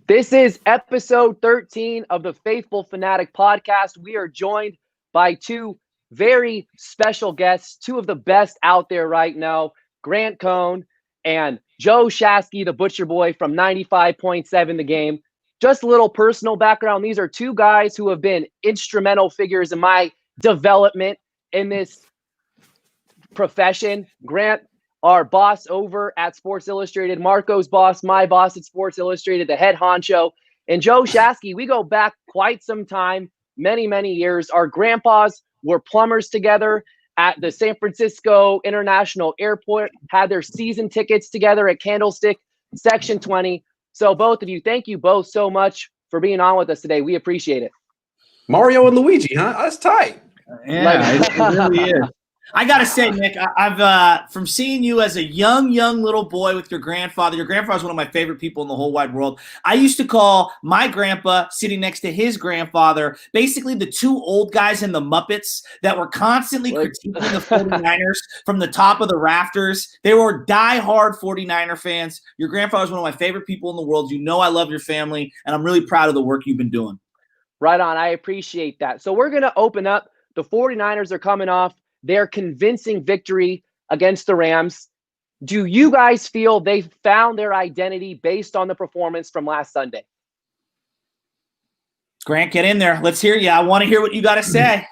This is episode 13 of the Faithful Fanatic podcast. We are joined by two very special guests, two of the best out there right now, Grant Cohn and Joe Shasky, the Butcher Boy from 95.7 The Game. Just a little personal background. These are two guys who have been instrumental figures in my development in this profession. Grant, our boss over at Sports Illustrated, Marco's boss, my boss at Sports Illustrated, the head honcho, and Joe Shasky. We go back quite some time, many, many years. Our grandpas were plumbers together at the San Francisco International Airport, had their season tickets together at Candlestick Section 20. So both of you, thank you both so much for being on with us today. We appreciate it. Mario and Luigi, huh? That's tight. Yeah, it really is. I got to say, Nick, I've from seeing you as a young little boy with your grandfather. Your grandfather's one of my favorite people in the whole wide world. I used to call my grandpa sitting next to his grandfather basically the two old guys in the Muppets that were constantly critiquing the 49ers from the top of the rafters. They were diehard 49er fans. Your grandfather's one of my favorite people in the world. You know I love your family, and I'm really proud of the work you've been doing. Right on. I appreciate that. So we're going to open up. The 49ers are coming off their convincing victory against the Rams. Do you guys feel they found their identity based on the performance from last Sunday? Grant, get in there. Let's hear you. I want to hear what you got to say.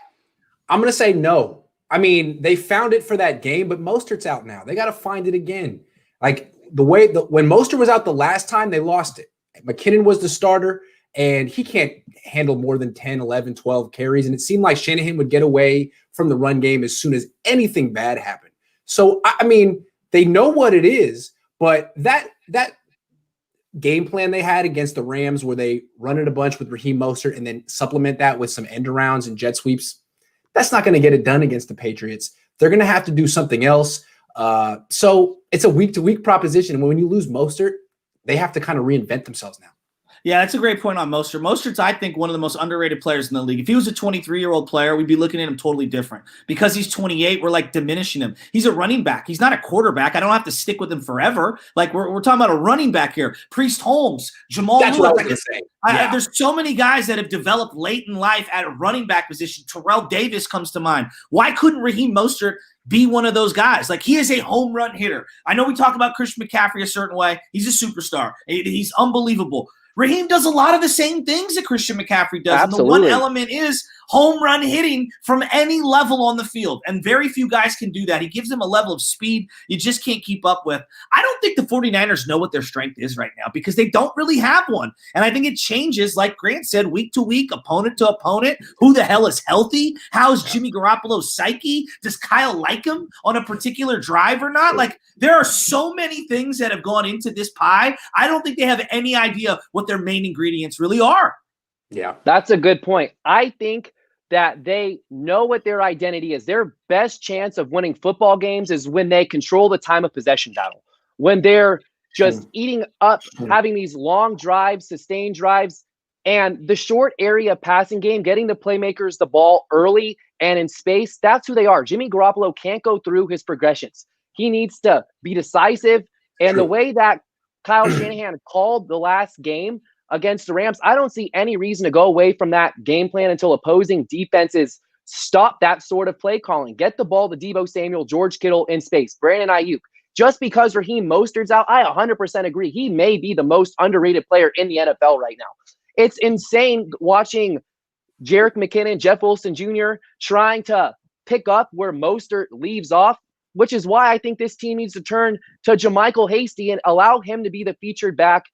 I'm going to say no. I mean, they found it for that game, but Mostert's out now. They got to find it again. Like when Mostert was out the last time, they lost it. McKinnon was the starter, and he can't handle more than 10, 11, 12 carries. And it seemed like Shanahan would get away from the run game as soon as anything bad happened. So, I mean, they know what it is, but that game plan they had against the Rams where they run it a bunch with Raheem Mostert and then supplement that with some end arounds and jet sweeps, that's not going to get it done against the Patriots. They're going to have to do something else. So it's a week-to-week proposition. When you lose Mostert, they have to kind of reinvent themselves now. Yeah, that's a great point on Mostert. Mostert's, I think, one of the most underrated players in the league. If he was a 23-year-old player, we'd be looking at him totally different. Because he's 28, we're like diminishing him. He's a running back. He's not a quarterback. I don't have to stick with him forever. Like we're talking about a running back here. Priest Holmes, Jamal That's Lewis. what I was going to say. There's so many guys that have developed late in life at a running back position. Terrell Davis comes to mind. Why couldn't Raheem Mostert be one of those guys? Like, he is a home run hitter. I know we talk about Christian McCaffrey a certain way. He's a superstar. He's unbelievable. Raheem does a lot of the same things that Christian McCaffrey does. Absolutely. And the one element is home run hitting from any level on the field. And very few guys can do that. He gives them a level of speed you just can't keep up with. I don't think the 49ers know what their strength is right now because they don't really have one. And I think it changes, like Grant said, week to week, opponent to opponent. Who the hell is healthy? How's Jimmy Garoppolo's psyche? Does Kyle like him on a particular drive or not? Like, there are so many things that have gone into this pie. I don't think they have any idea what their main ingredients really are. Yeah. That's a good point. I think that they know what their identity is. Their best chance of winning football games is when they control the time of possession battle. When they're just eating up, having these long drives, sustained drives, and the short area passing game, getting the playmakers the ball early and in space, that's who they are. Jimmy Garoppolo can't go through his progressions. He needs to be decisive. And the way that Kyle Shanahan called the last game against the Rams, I don't see any reason to go away from that game plan until opposing defenses stop that sort of play calling. Get the ball to Deebo Samuel, George Kittle in space, Brandon Ayuk. Just because Raheem Mostert's out, I 100% agree. He may be the most underrated player in the NFL right now. It's insane watching Jerick McKinnon, Jeff Wilson Jr. trying to pick up where Mostert leaves off, which is why I think this team needs to turn to JaMychal Hasty and allow him to be the featured back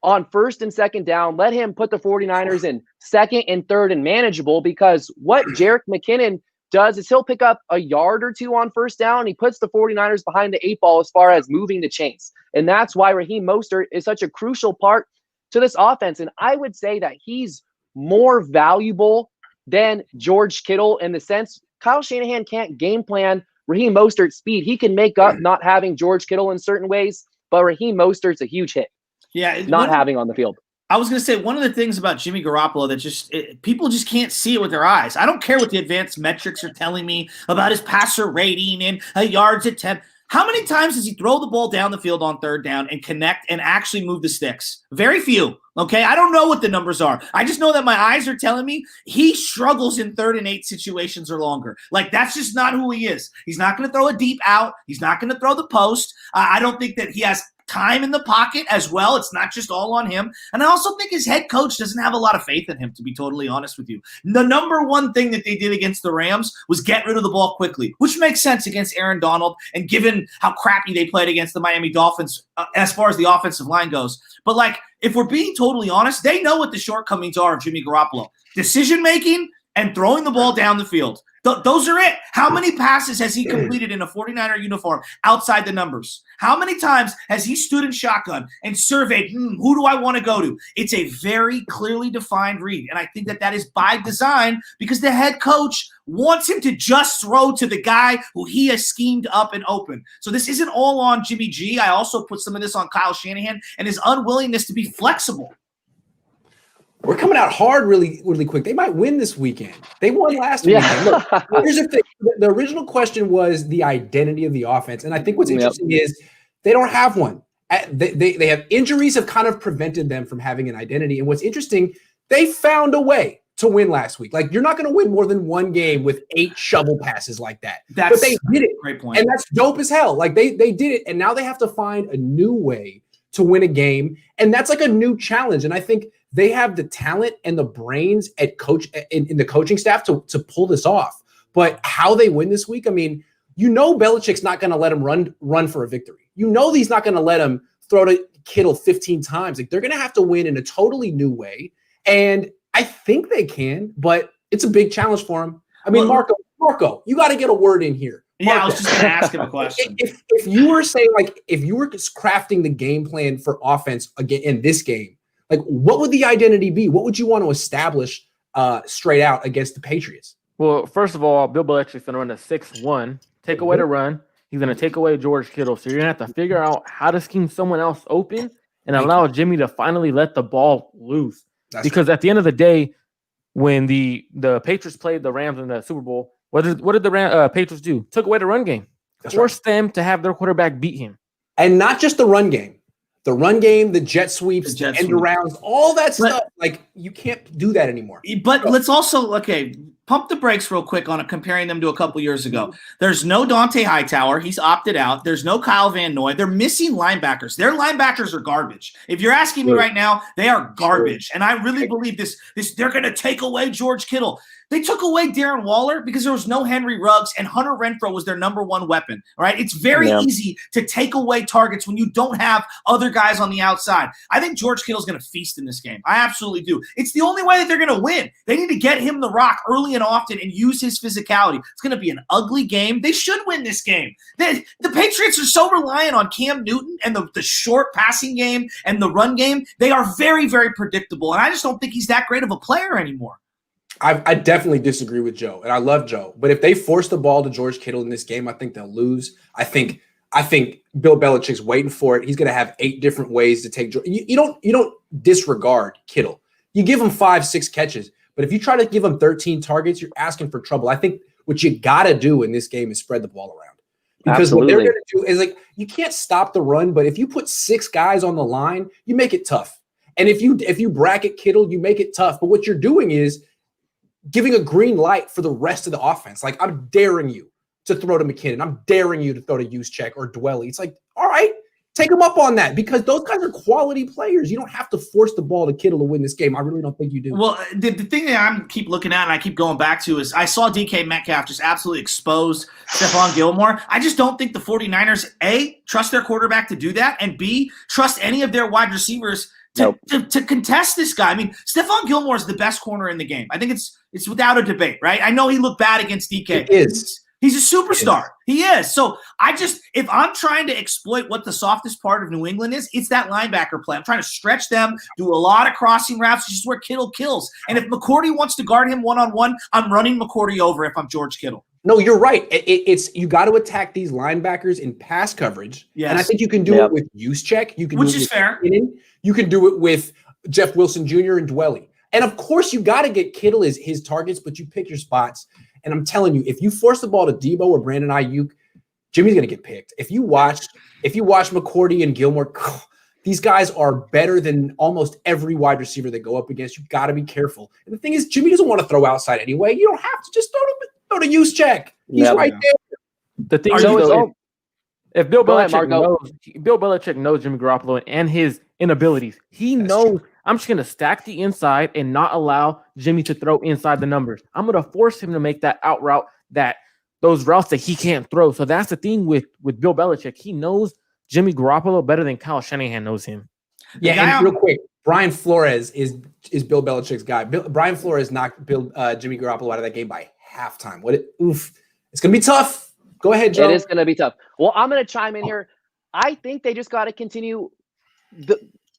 on first and second down. Let him put the 49ers in second and third and manageable, because what Jerick McKinnon does is he'll pick up a yard or two on first down. He puts the 49ers behind the eight ball as far as moving the chains. And that's why Raheem Mostert is such a crucial part to this offense. And I would say that he's more valuable than George Kittle in the sense Kyle Shanahan can't game plan Raheem Mostert's speed. He can make up not having George Kittle in certain ways, but Raheem Mostert's a huge hit. Yeah, not having on the field. I was going to say, one of the things about Jimmy Garoppolo that people just can't see it with their eyes. I don't care what the advanced metrics are telling me about his passer rating and yards attempt. How many times does he throw the ball down the field on third down and connect and actually move the sticks? Very few. Okay, I don't know what the numbers are. I just know that my eyes are telling me he struggles in 3rd and 8 situations or longer. Like, that's just not who he is. He's not going to throw a deep out. He's not going to throw the post. I don't think that he has time in the pocket as well. It's not just all on him. And I also think his head coach doesn't have a lot of faith in him, to be totally honest with you. The number one thing that they did against the Rams was get rid of the ball quickly, which makes sense against Aaron Donald and given how crappy they played against the Miami Dolphins as far as the offensive line goes. But, like, if we're being totally honest, they know what the shortcomings are of Jimmy Garoppolo. Decision-making and throwing the ball down the field. Those are it. How many passes has he completed in a 49er uniform outside the numbers? How many times has he stood in shotgun and surveyed, who do I want to go to? It's a very clearly defined read, and I think that is by design because the head coach wants him to just throw to the guy who he has schemed up and open. So this isn't all on Jimmy G. I also put some of this on Kyle Shanahan and his unwillingness to be flexible. We're coming out hard really, really quick. They might win this weekend. They won last weekend. Look, here's the thing. The original question was the identity of the offense. And I think what's interesting is they don't have one. They have injuries have kind of prevented them from having an identity. And what's interesting, they found a way to win last week. Like, you're not going to win more than one game with 8 shovel passes like that. But they did it. Great point. And that's dope as hell. Like, they did it. And now they have to find a new way to win a game. And that's like a new challenge. And I think they have the talent and the brains at in the coaching staff to pull this off. But how they win this week, I mean, Belichick's not going to let him run for a victory. He's not going to let him throw to Kittle 15 times. Like, they're going to have to win in a totally new way. And I think they can, but it's a big challenge for him. I mean, Marco, you got to get a word in here. Marco, I was just going to ask him a question. If you were saying, like, if you were crafting the game plan for offense again in this game, like, what would the identity be? What would you want to establish straight out against the Patriots? Well, first of all, Bill Belichick's going to run a 6-1, take away the run. He's going to take away George Kittle. So you're going to have to figure out how to scheme someone else open and allow Jimmy to finally let the ball loose. Because at the end of the day, when the Patriots played the Rams in the Super Bowl, what did the Patriots do? Took away the run game. Forced them to have their quarterback beat him. And not just the run game. The run game, the jet sweeps, the end arounds, all that stuff. Like, you can't do that anymore. But let's also, pump the brakes real quick on it, comparing them to a couple years ago. There's no Dante Hightower. He's opted out. There's no Kyle Van Noy. They're missing linebackers. Their linebackers are garbage. If you're asking me right now, they are garbage. And I really believe this they're going to take away George Kittle. They took away Darren Waller because there was no Henry Ruggs, and Hunter Renfrow was their number one weapon. All right, it's very easy to take away targets when you don't have other guys on the outside. I think George Kittle's going to feast in this game. I absolutely do. It's the only way that they're going to win. They need to get him the rock early and often and use his physicality. It's going to be an ugly game. They should win this game. The Patriots are so reliant on Cam Newton and the short passing game and the run game. They are very, very predictable, and I just don't think he's that great of a player anymore. I definitely disagree with Joe, and I love Joe. But if they force the ball to George Kittle in this game, I think they'll lose. I think Bill Belichick's waiting for it. He's going to have 8 different ways to take George. You don't disregard Kittle. You give him 5-6 catches, but if you try to give him 13 targets, you're asking for trouble. I think what you got to do in this game is spread the ball around, because what they're going to do is, like, you can't stop the run, but if you put 6 guys on the line, you make it tough. And if you bracket Kittle, you make it tough. But what you're doing is giving a green light for the rest of the offense. Like, I'm daring you to throw to McKinnon. I'm daring you to throw to Juszczyk or Dwelly. It's like, all right, take them up on that, because those guys are quality players. You don't have to force the ball to Kittle to win this game. I really don't think you do. Well, the thing that I keep looking at and I keep going back to is I saw DK Metcalf just absolutely expose Stephon Gilmore. I just don't think the 49ers, A, trust their quarterback to do that, and B, trust any of their wide receivers to contest this guy. I mean, Stephon Gilmore is the best corner in the game. I think it's without a debate, right? I know he looked bad against DK. He is. He's a superstar. He is. So if I'm trying to exploit what the softest part of New England is, it's that linebacker play. I'm trying to stretch them, do a lot of crossing routes, which is where Kittle kills. And if McCourty wants to guard him one-on-one, I'm running McCourty over if I'm George Kittle. No, you're right. It's you got to attack these linebackers in pass coverage. Yes. And I think you can do it with Juszczyk. You can Which do it is with fair. McKinnon. You can do it with Jeff Wilson Jr. and Dwelly. And of course, you got to get Kittle his targets, but you pick your spots. And I'm telling you, if you force the ball to Debo or Brandon Ayuk, Jimmy's going to get picked. If you watch McCourty and Gilmore, these guys are better than almost every wide receiver they go up against. You've got to be careful. And the thing is, Jimmy doesn't want to throw outside anyway. You don't have to just throw to use check. He's right there. The thing is, if Bill Belichick knows Jimmy Garoppolo and his inabilities, he knows I'm just going to stack the inside and not allow Jimmy to throw inside the numbers. I'm going to force him to make that out route, those routes that he can't throw. So that's the thing with Bill Belichick. He knows Jimmy Garoppolo better than Kyle Shanahan knows him. Yeah, and real quick, Brian Flores is Bill Belichick's guy. Brian Flores knocked Jimmy Garoppolo out of that game by halftime. It's going to be tough. Go ahead, Joe. It is going to be tough. Well, I'm going to chime in here. I think they just got to continue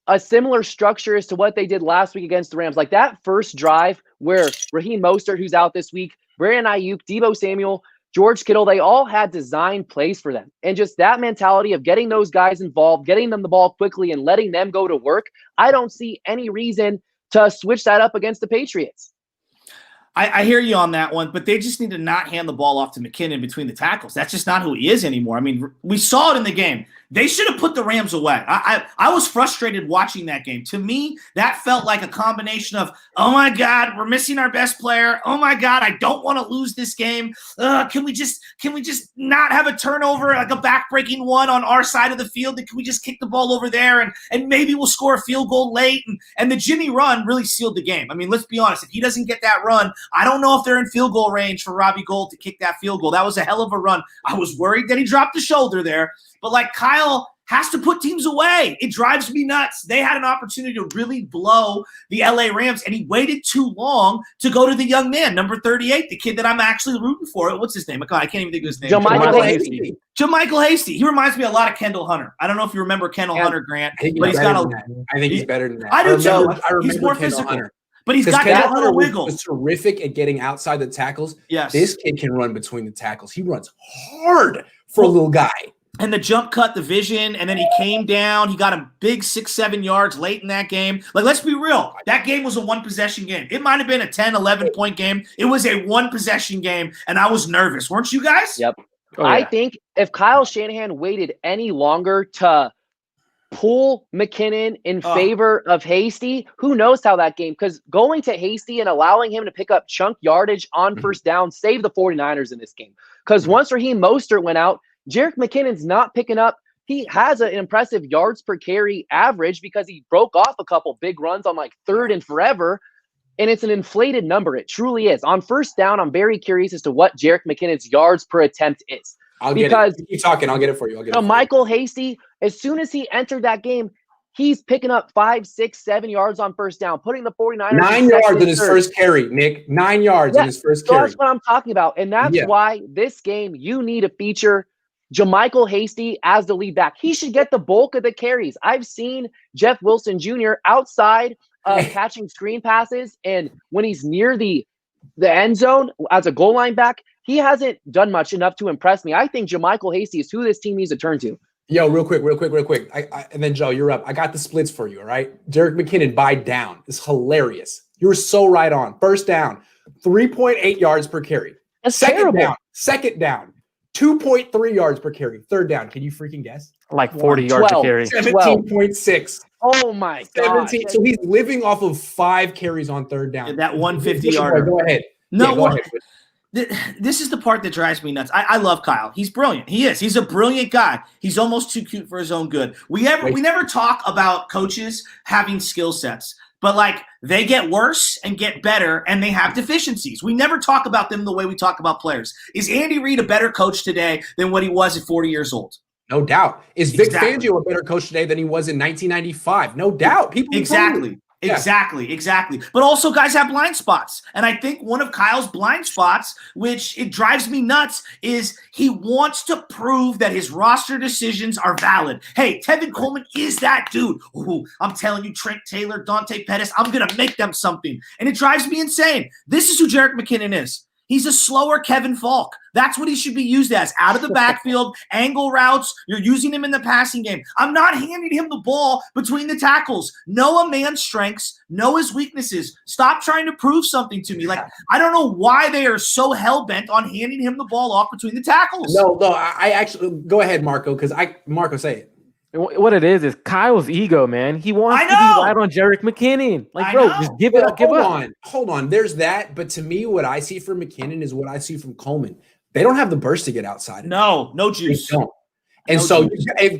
a similar structure as to what they did last week against the Rams. Like that first drive where Raheem Mostert, who's out this week, Brandon Ayuk, Deebo Samuel, George Kittle, they all had designed plays for them. And just that mentality of getting those guys involved, getting them the ball quickly and letting them go to work, I don't see any reason to switch that up against the Patriots. I hear you on that one, but they just need to not hand the ball off to McKinnon between the tackles. That's just not who he is anymore. I mean, we saw it in the game. They should have put the Rams away. I was frustrated watching that game. To me, that felt like a combination of, oh, my God, we're missing our best player. Oh, my God, I don't want to lose this game. Can we just not have a turnover, like a backbreaking one on our side of the field? Can we just kick the ball over there and maybe we'll score a field goal late? And the Jimmy run really sealed the game. I mean, let's be honest. If he doesn't get that run, I don't know if they're in field goal range for Robbie Gould to kick that field goal. That was a hell of a run. I was worried that he dropped the shoulder there. But like Kyle has to put teams away. It drives me nuts. They had an opportunity to really blow the LA Rams, and he waited too long to go to the young man, number 38, the kid that I'm actually rooting for. What's his name? God, I can't even think of his name. JaMycal Hasty. JaMycal Hasty. He reminds me a lot of Kendall Hunter. I don't know if you remember Kendall Hunter, Grant, but he's got I think he's better than that. I do too. I remember He's more Kendall physical. Hunter. But he's got that little wiggle. He's terrific at getting outside the tackles. Yes. This kid can run between the tackles. He runs hard for a little guy. And the jump cut, the vision, and then he came down. He got a big 6-7 yards late in that game. Like, let's be real. That game was a one-possession game. It might have been a 10, 11-point game. It was a one-possession game, and I was nervous. Weren't you guys? Yep. I think if Kyle Shanahan waited any longer to pull McKinnon in favor of Hasty, who knows how that game, because going to Hasty and allowing him to pick up chunk yardage on first down saved the 49ers in this game. Because once Raheem Mostert went out, Jerick McKinnon's not picking up. He has an impressive yards per carry average because he broke off a couple big runs on like third and forever. And it's an inflated number. It truly is. On first down, I'm very curious as to what Jerick McKinnon's yards per attempt is. Because keep talking. I'll get it for you. Michael Hasty, as soon as he entered that game, he's picking up 5, 6, 7 yards on first down, putting the 49ers 9 yards in his first carry, Nick. 9 yards in his first carry. That's what I'm talking about. And that's why this game, you need to feature JaMycal Hasty as the lead back. He should get the bulk of the carries. I've seen Jeff Wilson Jr. outside catching screen passes, and when he's near the end zone as a goal line back, he hasn't done much enough to impress me. I think JaMycal Hasty is who this team needs to turn to. Yo, real quick. And then, Joe, you're up. I got the splits for you, all right? Jerick McKinnon by down is hilarious. You were so right on. First down, 3.8 yards per carry. That's terrible. Second down, 2.3 yards per carry. Third down, can you freaking guess? Like 40 yards a carry. 17.6. Oh, my God. So he's living off of 5 carries on third down. That 150-yarder. Go ahead. No, go ahead. This is the part that drives me nuts. I love Kyle. He's brilliant. He is. He's a brilliant guy. He's almost too cute for his own good. We never talk about coaches having skill sets, but like they get worse and get better and they have deficiencies. We never talk about them the way we talk about players. Is Andy Reid a better coach today than what he was at 40 years old? No doubt. Is Vic Fangio a better coach today than he was in 1995? No doubt. People Exactly. But also guys have blind spots. And I think one of Kyle's blind spots, which it drives me nuts, is he wants to prove that his roster decisions are valid. Hey, Tevin Coleman is that dude. Ooh, I'm telling you, Trent Taylor, Dante Pettis, I'm going to make them something. And it drives me insane. This is who Jerick McKinnon is. He's a slower Kevin Falk. That's what he should be used as. Out of the backfield, angle routes. You're using him in the passing game. I'm not handing him the ball between the tackles. Know a man's strengths. Know his weaknesses. Stop trying to prove something to me. Like, I don't know why they are so hell-bent on handing him the ball off between the tackles. No, I actually – go ahead, Marco, because Marco, say it. What it is Kyle's ego, man. He wants to be right on Jerick McKinnon. Like, bro, just give it up. Hold on. There's that. But to me, what I see from McKinnon is what I see from Coleman. They don't have the burst to get outside. No juice. They don't. And so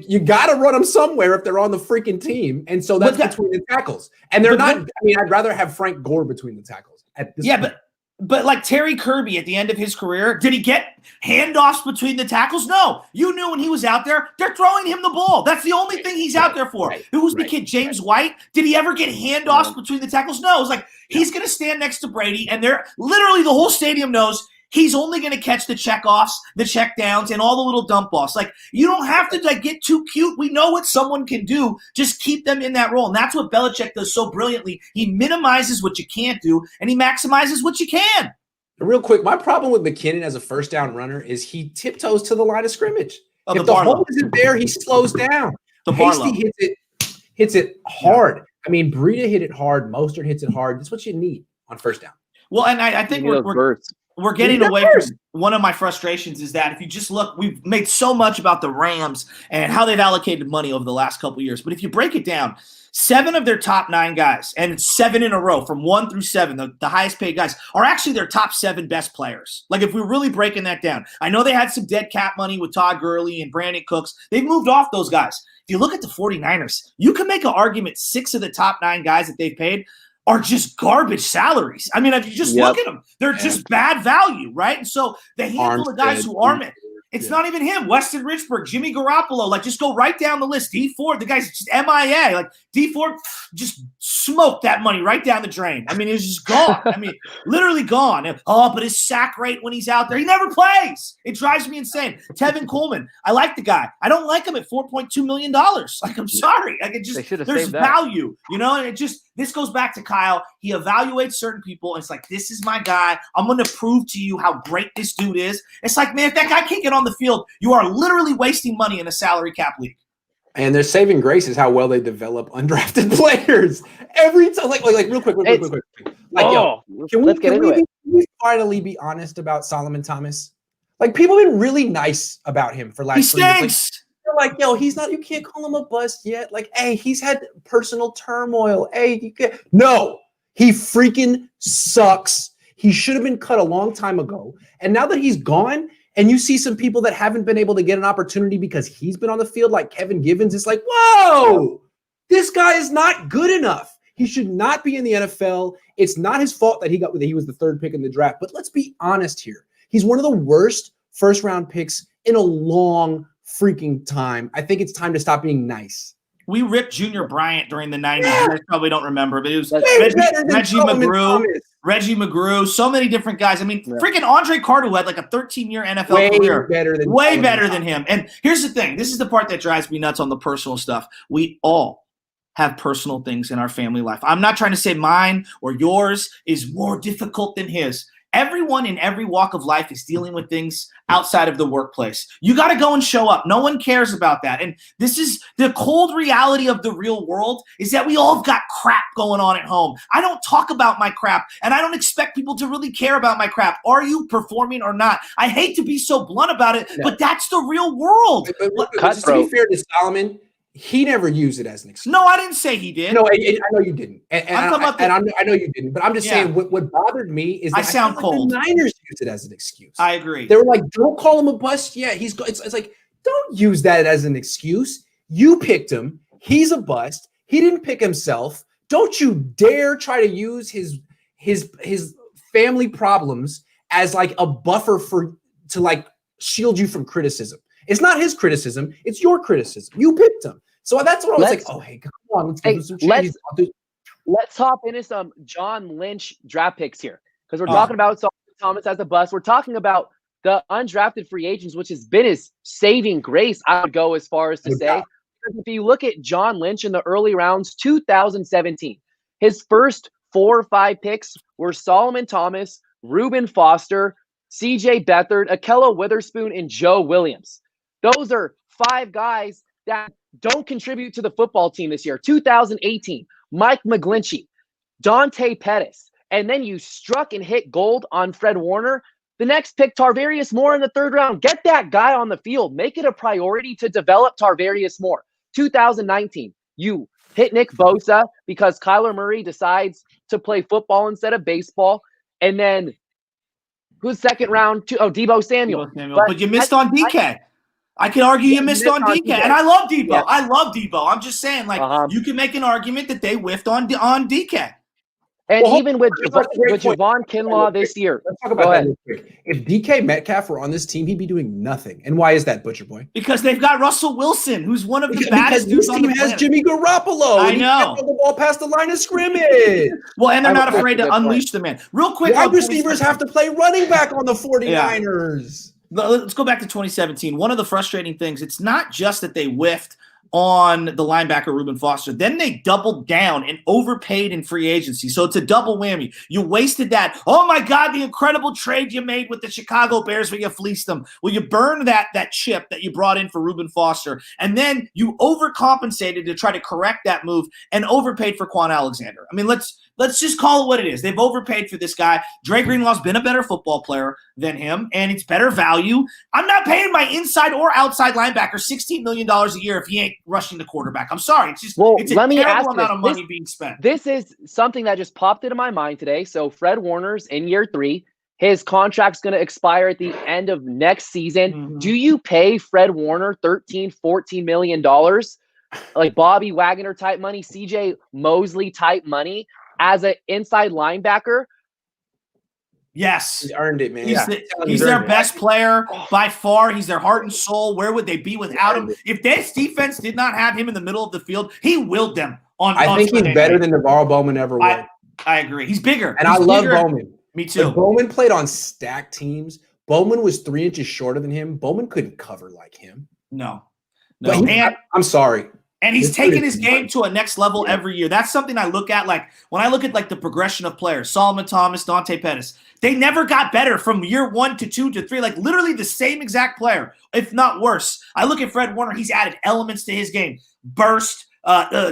you got to run them somewhere if they're on the freaking team. And so that's between the tackles. And they're not – I mean, I'd rather have Frank Gore between the tackles at this point. But like Terry Kirby at the end of his career, did he get handoffs between the tackles? No. You knew when he was out there, they're throwing him the ball. That's the only thing he's out there for. Who was the kid, James White? Did he ever get handoffs between the tackles? No. It was like he's going to stand next to Brady, and they're literally the whole stadium knows he's only going to catch the checkoffs, the check downs, and all the little dump offs. Like, you don't have to get too cute. We know what someone can do. Just keep them in that role. And that's what Belichick does so brilliantly. He minimizes what you can't do, and he maximizes what you can. Real quick, my problem with McKinnon as a first down runner is he tiptoes to the line of scrimmage. If the hole isn't there, he slows down. Hasty hits it hard. I mean, Breida hit it hard. Mostert hits it hard. That's what you need on first down. Well, and I think we're getting away from one of my frustrations is that if you just look, we've made so much about the Rams and how they've allocated money over the last couple of years. But if you break it down, 7 of their top 9 guys, and it's 7 in a row from 1 through 7, the highest paid guys, are actually their top 7 best players. Like, if we're really breaking that down, I know they had some dead cap money with Todd Gurley and Brandon Cooks. They've moved off those guys. If you look at the 49ers, you can make an argument 6 of the top 9 guys that they've paid are just garbage salaries. I mean, if you just look at them, they're just bad value, right? And so the handful of guys who aren't – it's not even him. Weston Richburg, Jimmy Garoppolo. Like, just go right down the list. D Ford, the guy's just MIA. Like, D Ford just smoked that money right down the drain. I mean, it was just gone. I mean, literally gone. But his sack rate when he's out there, he never plays. It drives me insane. Tevin Coleman, I like the guy. I don't like him at $4.2 million. Like, I'm sorry. Like, it just there's value, you know. And this goes back to Kyle. He evaluates certain people. And it's like, this is my guy. I'm going to prove to you how great this dude is. It's like, man, if that guy can't get on the field, you are literally wasting money in a salary cap league. And their saving grace is how well they develop undrafted players every time. Like real quick. Like, can we finally be honest about Solomon Thomas? Like, people have been really nice about him for last 3 years. Like, they're like, yo, he's not. You can't call him a bust yet. Like, hey, he's had personal turmoil. Hey, no, he freaking sucks. He should have been cut a long time ago. And now that he's gone, and you see some people that haven't been able to get an opportunity because he's been on the field, like Kevin Givens, it's like, whoa, this guy is not good enough. He should not be in the NFL. It's not his fault that he was the 3rd pick in the draft. But let's be honest here. He's one of the worst first-round picks in a long freaking time. I think it's time to stop being nice. We ripped Junior Bryant during the 90s. You guys probably don't remember, but it was Reggie McGrew, so many different guys. I mean, freaking Andre Carter, who had like a 13-year NFL career. Way better than him. And here's the thing. This is the part that drives me nuts on the personal stuff. We all have personal things in our family life. I'm not trying to say mine or yours is more difficult than his. Everyone in every walk of life is dealing with things outside of the workplace. You got to go and show up. No one cares about that. And this is the cold reality of the real world, is that we all have got crap going on at home. I don't talk about my crap, and I don't expect people to really care about my crap. Are you performing or not? I hate to be so blunt about it, but that's the real world. But just to be fair to Solomon, he never used it as an excuse. No, I didn't say he did. No, I know you didn't. I know you didn't. But I'm just saying what bothered me is that I sound cold. The Niners used it as an excuse. I agree. They were like, don't call him a bust. Yeah, it's like, don't use that as an excuse. You picked him. He's a bust. He didn't pick himself. Don't you dare try to use his family problems as like a buffer to like shield you from criticism. It's not his criticism. It's your criticism. You picked him. So that's what I was like, oh, hey, come on. Let's give him some changes. Let's hop into some John Lynch draft picks here, because we're talking about Solomon Thomas as a bust. We're talking about the undrafted free agents, which has been his saving grace, I would go as far as to say. Because if you look at John Lynch in the early rounds, 2017, his first 4 or 5 picks were Solomon Thomas, Reuben Foster, CJ Beathard, Akello Witherspoon, and Joe Williams. Those are 5 guys that don't contribute to the football team this year. 2018, Mike McGlinchey, Dante Pettis, and then you struck and hit gold on Fred Warner. The next pick, Tarvarius Moore in the 3rd round. Get that guy on the field. Make it a priority to develop Tarvarius Moore. 2019, you hit Nick Bosa because Kyler Murray decides to play football instead of baseball. And then who's 2nd round? Deebo Samuel. But you missed on DK. I can argue you missed on DK. And I love Deebo. Yeah. I love Deebo. I'm just saying, you can make an argument that they whiffed on DK. And even with Javon Kinlaw this year. Let's talk about that real quick. If DK Metcalf were on this team, he'd be doing nothing. And why is that, Butcher Boy? Because they've got Russell Wilson, who's one of the baddest dudes on the planet. This team has Jimmy Garoppolo. I know. He can't throw the ball past the line of scrimmage. Well, and they're not afraid to unleash the man. Real quick. Wide receivers have to play running back on the 49ers. Yeah. Let's go back to 2017. One of the frustrating things, it's not just that they whiffed on the linebacker Reuben Foster. Then they doubled down and overpaid in free agency. So it's a double whammy. You wasted that. Oh my God, the incredible trade you made with the Chicago Bears where you fleeced them. Well, you burned that chip that you brought in for Reuben Foster. And then you overcompensated to try to correct that move and overpaid for Quan Alexander. I mean, let's just call it what it is. They've overpaid for this guy. Dre Greenlaw's been a better football player than him, and it's better value. I'm not paying my inside or outside linebacker $16 million a year if he ain't rushing the quarterback. I'm sorry. It's just it's a terrible amount of money being spent. This is something that just popped into my mind today. So Fred Warner's in year 3. His contract's going to expire at the end of next season. Mm-hmm. Do you pay Fred Warner $13, $14 million? Like Bobby Wagner type money, CJ Mosley type money as an inside linebacker? Yes. He's earned it, man. He's their best player by far. He's their heart and soul. Where would they be without him? If this defense did not have him in the middle of the field, he willed them on. I think he's better than Navarro Bowman ever was. I agree. He's bigger. And I love Bowman. Me too. But Bowman played on stacked teams. Bowman was 3 inches shorter than him. Bowman couldn't cover like him. No. I'm sorry. And he's taking his game to a next level every year. That's something I look at. Like when I look at like the progression of players, Solomon Thomas, Dante Pettis, they never got better from year 1 to 2 to 3. Like literally the same exact player, if not worse. I look at Fred Warner. He's added elements to his game. Burst.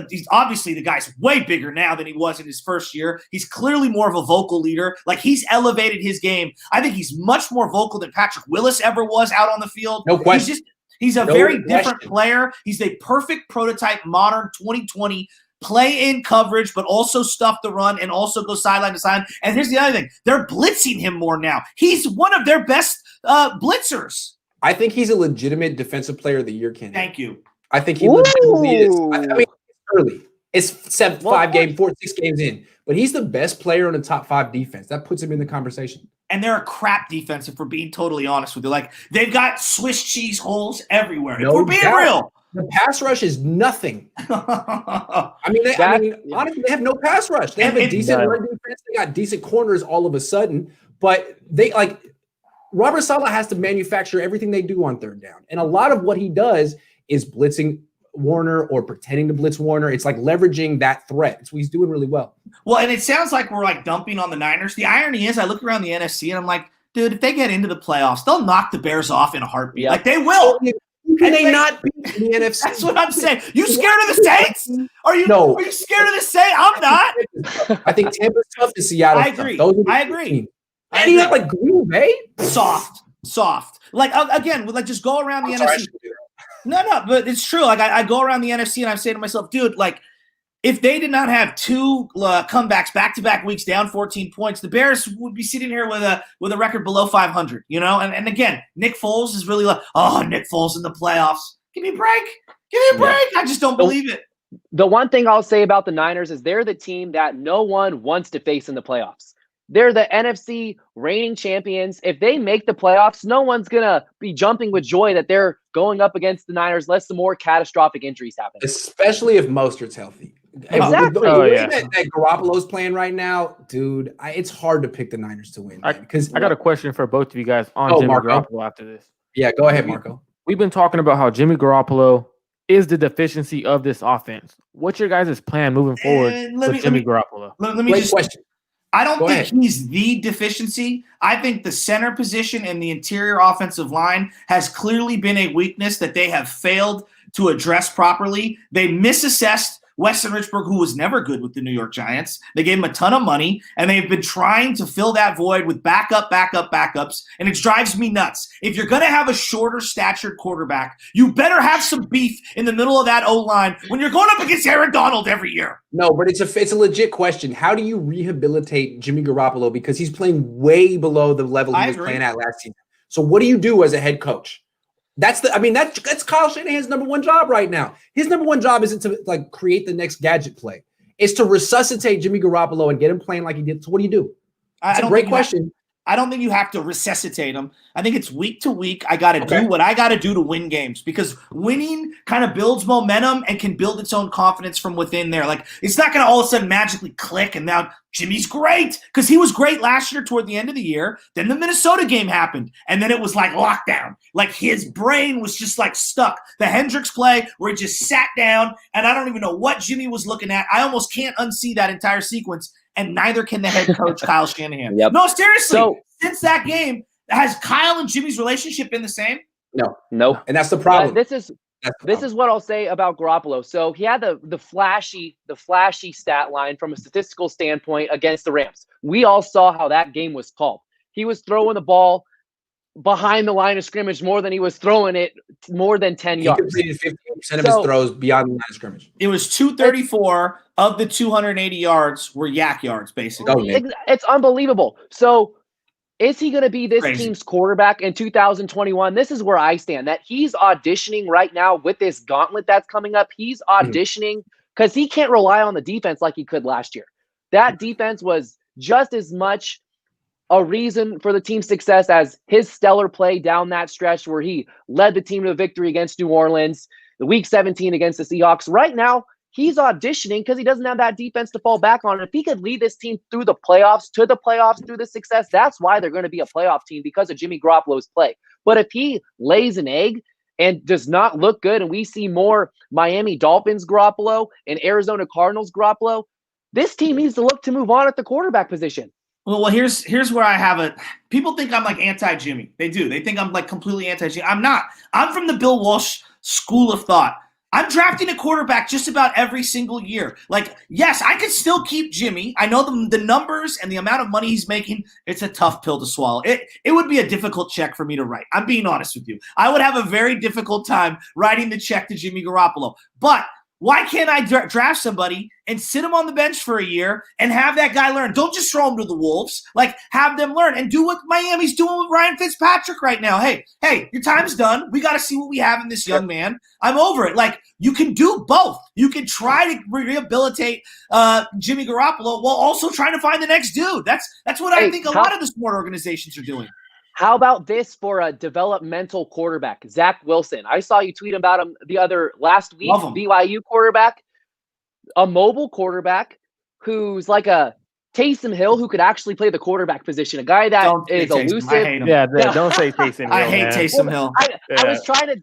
He's obviously the guy's way bigger now than he was in his first year. He's clearly more of a vocal leader. Like he's elevated his game. I think he's much more vocal than Patrick Willis ever was out on the field. No question. He's a very different player. He's a perfect prototype, modern 2020, play in coverage, but also stuff the run and also go sideline to sideline. And here's the other thing. They're blitzing him more now. He's one of their best blitzers. I think he's a legitimate defensive player of the year candidate. Thank you. I think he legitimately is. I mean, it's early. It's 6 games in. But he's the best player on the top 5 defense. That puts him in the conversation. And they're a crap defense, if we're being totally honest with you. Like, they've got Swiss cheese holes everywhere. If we're being real. The pass rush is nothing. Honestly, they have no pass rush. They have a decent run defense. They got decent corners all of a sudden. But Robert Saleh has to manufacture everything they do on 3rd down. And a lot of what he does is blitzing Warner or pretending to blitz Warner. It's like leveraging that threat. It's what he's doing really well. Well, and it sounds like we're like dumping on the Niners. The irony is I look around the NFC and I'm like, dude, if they get into the playoffs, they'll knock the Bears off in a heartbeat. Like they will. Can they not beat the NFC? That's what I'm saying. You scared of the Saints? Are you scared of the Saints? I'm not. I think Tampa's tough to Seattle. I agree. I agree. And you have like Green Bay? Soft. Like again, just go around the NFC. No, but it's true. Like I go around the NFC and I'm saying to myself, dude, like if they did not have 2 comebacks back-to-back weeks down 14 points, the Bears would be sitting here with a record below 500, you know? And again, Nick Foles is really like, oh, Nick Foles in the playoffs. Give me a break. I just don't believe it. The one thing I'll say about the Niners is they're the team that no one wants to face in the playoffs. They're the NFC reigning champions. If they make the playoffs, no one's going to be jumping with joy that they're going up against the Niners unless some more catastrophic injuries happen. Especially if Mostert's healthy. Exactly. That Garoppolo's playing right now, dude, it's hard to pick the Niners to win. Because I got a question for both of you guys on Jimmy Garoppolo after this. Yeah, go ahead, Marco. We've been talking about how Jimmy Garoppolo is the deficiency of this offense. What's your guys' plan moving forward with Jimmy Garoppolo? Let me just question. I don't think he's the deficiency. I think the center position and the interior offensive line has clearly been a weakness that they have failed to address properly. They misassessed Weston Richburg, who was never good with the New York Giants. They gave him a ton of money, and they've been trying to fill that void with backups, and it drives me nuts. If you're going to have a shorter statured quarterback, you better have some beef in the middle of that O-line when you're going up against Aaron Donald every year. No, but it's a legit question. How do you rehabilitate Jimmy Garoppolo because he's playing way below the level he was playing at last season? So what do you do as a head coach? That's Kyle Shanahan's number one job right now. His number one job isn't to like create the next gadget play. It's to resuscitate Jimmy Garoppolo and get him playing like he did. So what do you do? That's a great question. I don't think you have to resuscitate him. I think it's week to week. I got to do what I got to do to win games because winning kind of builds momentum and can build its own confidence from within there. Like it's not going to all of a sudden magically click and now Jimmy's great because he was great last year toward the end of the year. Then the Minnesota game happened and then it was like lockdown. Like his brain was just like stuck. The Hendricks play where he just sat down and I don't even know what Jimmy was looking at. I almost can't unsee that entire sequence. And neither can the head coach, Kyle Shanahan. Yep. No, seriously. So, since that game, has Kyle and Jimmy's relationship been the same? No. And that's the problem. This is what I'll say about Garoppolo. So he had the flashy stat line from a statistical standpoint against the Rams. We all saw how that game was called. He was throwing the ball behind the line of scrimmage more than he was throwing it more than 10 yards. He completed 50% of his throws beyond the line of scrimmage. It was 234 of the 280 yards were yak yards, basically. It's unbelievable. So is he going to be this team's quarterback in 2021? This is where I stand, that he's auditioning right now with this gauntlet that's coming up. He's auditioning because he can't rely on the defense like he could last year. That defense was just as much a reason for the team's success as his stellar play down that stretch where he led the team to a victory against New Orleans, the week 17 against the Seahawks. Right now, he's auditioning because he doesn't have that defense to fall back on. If he could lead this team through the playoffs, through the success, that's why they're going to be a playoff team because of Jimmy Garoppolo's play. But if he lays an egg and does not look good and we see more Miami Dolphins Garoppolo and Arizona Cardinals Garoppolo, this team needs to look to move on at the quarterback position. Well, here's where I have it. People think I'm like anti-Jimmy. They do. They think I'm like completely anti-Jimmy. I'm not. I'm from the Bill Walsh school of thought. I'm drafting a quarterback just about every single year. Like, yes, I could still keep Jimmy. I know the numbers and the amount of money he's making. It's a tough pill to swallow. It would be a difficult check for me to write. I'm being honest with you. I would have a very difficult time writing the check to Jimmy Garoppolo. But why can't I draft somebody and sit him on the bench for a year and have that guy learn? Don't just throw him to the wolves. Like, have them learn and do what Miami's doing with Ryan Fitzpatrick right now. Hey, your time's done. We got to see what we have in this young man. I'm over it. Like, you can do both. You can try to rehabilitate Jimmy Garoppolo while also trying to find the next dude. That's what I think a lot of the smart organizations are doing. How about this for a developmental quarterback, Zach Wilson? I saw you tweet about him last week, BYU quarterback, a mobile quarterback who's like a Taysom Hill who could actually play the quarterback position, a guy that is elusive. I hate him. Yeah, don't say Taysom Hill. I hate Taysom Hill. I was trying to